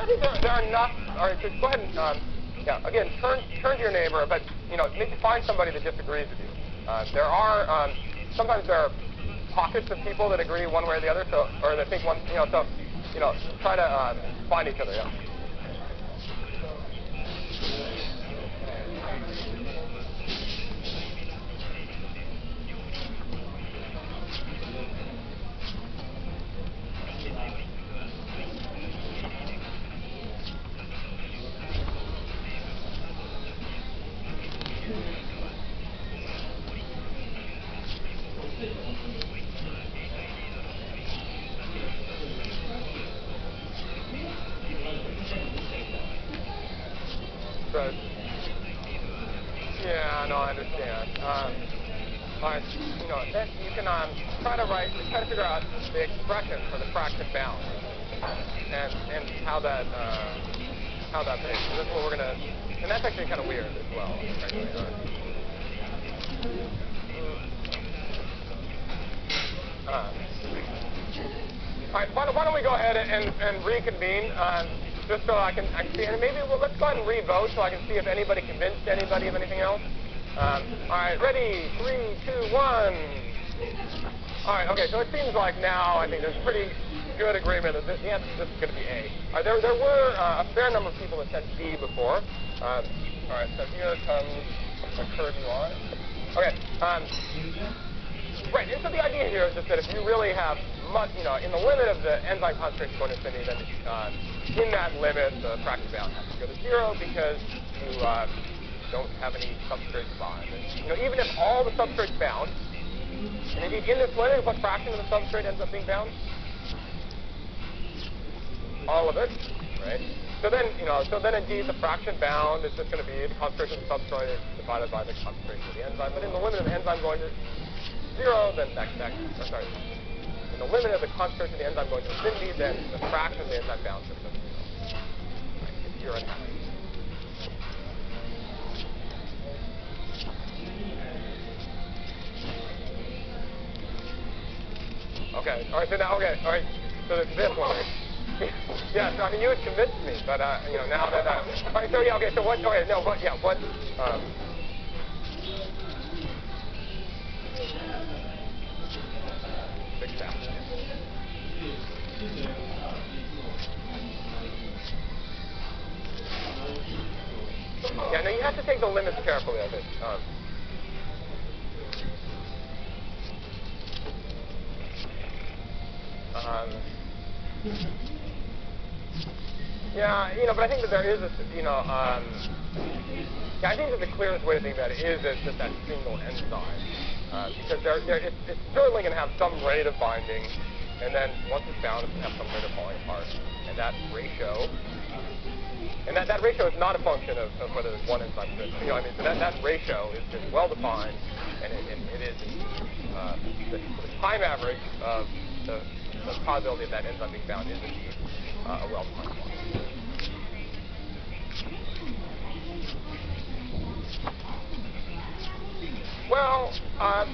I think there are enough. All right, so go ahead and yeah, again, turn to your neighbor, but maybe find somebody that disagrees with you. There are sometimes there are pockets of people that agree one way or the other, so or that think one, so try to find each other. Yeah. So, yeah, no, I understand. But then you can try to figure out the expression for the fraction bound, and how that makes. So this is what we're gonna, and that's actually kind of weird as well. All right, why don't we go ahead and reconvene, just so I can see, and maybe let's go ahead and re-vote so I can see if anybody convinced anybody of anything else. All right, ready? 3, 2, 1. All right, okay, so it seems like now I think there's pretty good agreement that the answer to this is going to be A. All right, there were a fair number of people that said B before. All right, so here comes a curvy line. Okay. Right, and so the idea here is just that if you really have much, in the limit of the enzyme concentration going to infinity, then in that limit, the fraction bound has to go to 0 because you don't have any substrate to bind. And, even if all the substrate's bound, and indeed in this limit, what fraction of the substrate ends up being bound? All of it, right? So then, indeed the fraction bound is just going to be the concentration of the substrate divided by the concentration of the enzyme. But in the limit of the enzyme going to 0, then in the limit of the concentration of the enzyme going to infinity, then the fraction of the enzyme bound is going to go to 0. Right, it's 0 and half. Okay, all right, so now, all right, so there's this one. Yeah, so I mean, you had convinced me, but, now that, all right, so yeah, okay, so what, okay, no, what, yeah, what, big step. Yeah, no, you have to take the limits carefully, I think. Yeah, but I think that there is a, yeah, I think that the clearest way to think about it is as just that single enzyme, because it's certainly going to have some rate of binding, and then once it's bound, it's going to have some rate of falling apart, and that ratio, that ratio is not a function of whether there's one enzyme or two. So that ratio is well defined, and it is the time average of the probability of that enzyme being bound is indeed a well-defined one. Well, I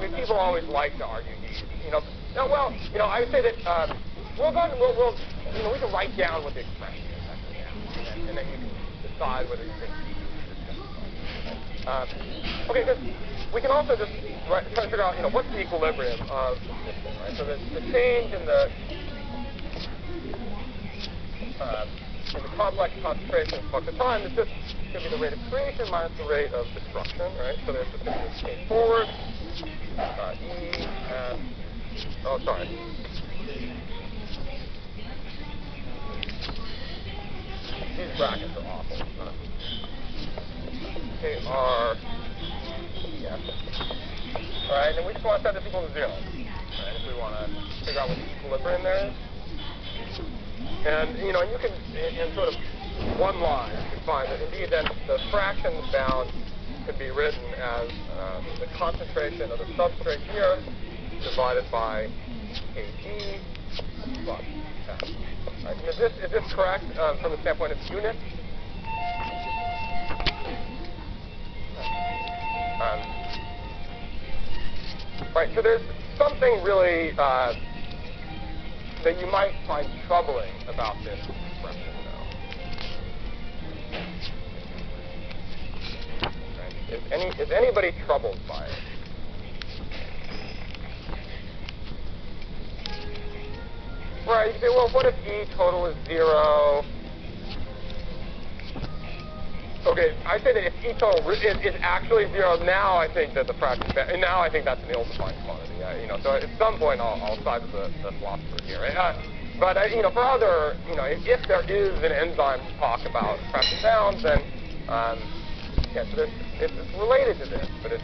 mean, people always like to argue these. I would say that we can write down what the expression is actually, and then you can decide whether you think it's okay. Because we can also just try to figure out, what's the equilibrium of this thing, right? So the change in the complex concentration flux of time is just going to be the rate of creation minus the rate of destruction, right? So there's just going to be change forward, E, and, oh, sorry. These brackets are awful. KR, yes. All right, and we just want to set this equal to 0, right? If we want to figure out what the equilibrium there is. And, and you can, in sort of one line, you can find that indeed that the fractions bound could be written as the concentration of the substrate here divided by Kg plus F. Right, and is this correct from the standpoint of units? Right, so there's something really that you might find troubling about this expression, though? Right. Is anybody troubled by it? Right, you say, well, what if E total is 0? Okay, I say that if E total is actually 0, now I think that the fraction, now I think that's an ill-defined quantity. So at some point I'll side with the philosopher here. Right? But for other, if there is an enzyme to talk about fraction bounds, then yeah, so it's related to this, but it's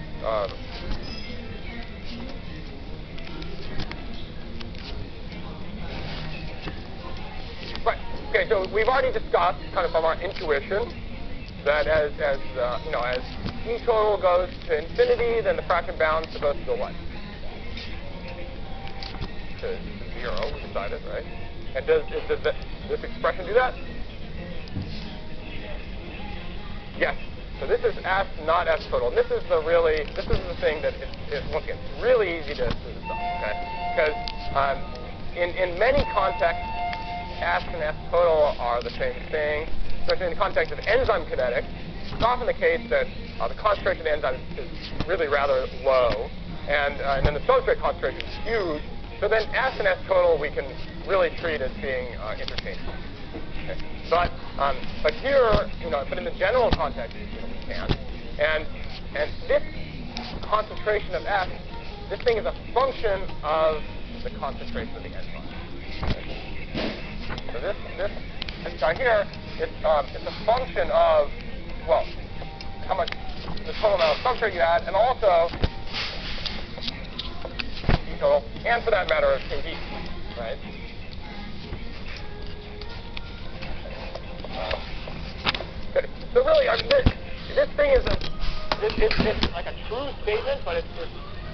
right. Okay, so we've already discussed kind of from our intuition that as E total goes to infinity, then the fraction bounds supposed to go what? To 0, we decided, right? And does this expression do that? Yes. So this is S, not S total. And this is the thing that is once again really easy to screw this up, okay? Because in many contexts, S and S total are the same thing. Especially in the context of enzyme kinetics, it's often the case that the concentration of the enzyme is really rather low, and then the substrate concentration is huge. So then S and S total we can really treat as being interchangeable. Okay. But here, but in the general context, we can't. And this concentration of S, this thing is a function of the concentration of the enzyme. Okay. So this guy here, it's a function of, well, how much the total amount of substrate you add, and also E total, and for that matter, KD, right? Okay. So really, this thing is it's like a true statement, but it's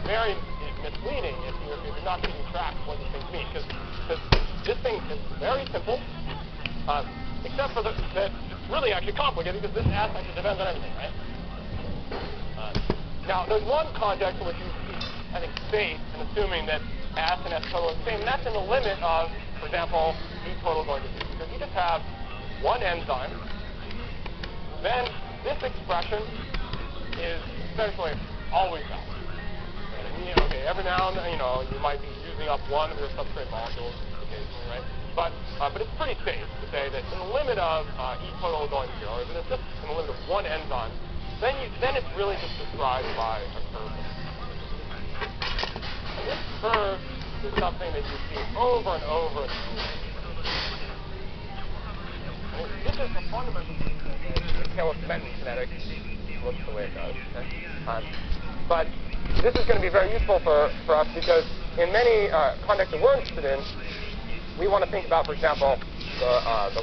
very misleading if you're not keeping track of what these things mean, because this thing is very simple. Except for that it's really actually complicated because this S actually depends on everything, right? Now, there's one context in which you see, I think, safe in assuming that S and S total is the same, and that's in the limit of, for example, E total going to 0. Because you just have one enzyme, then this expression is essentially always valid. And, okay, every now and then, you might be using up one of your substrate molecules occasionally, right? But it's pretty safe to say that in the limit of E total going to 0, if it's just in the limit of one enzyme, then it's really just described by a curve. And this curve is something that you see over and over and over. And this is the fundamental thing that Taylor-Smeaton kinetics looks the way it does. Okay? But this is going to be very useful for us because in many contexts that we're interested in, we want to think about, for example, the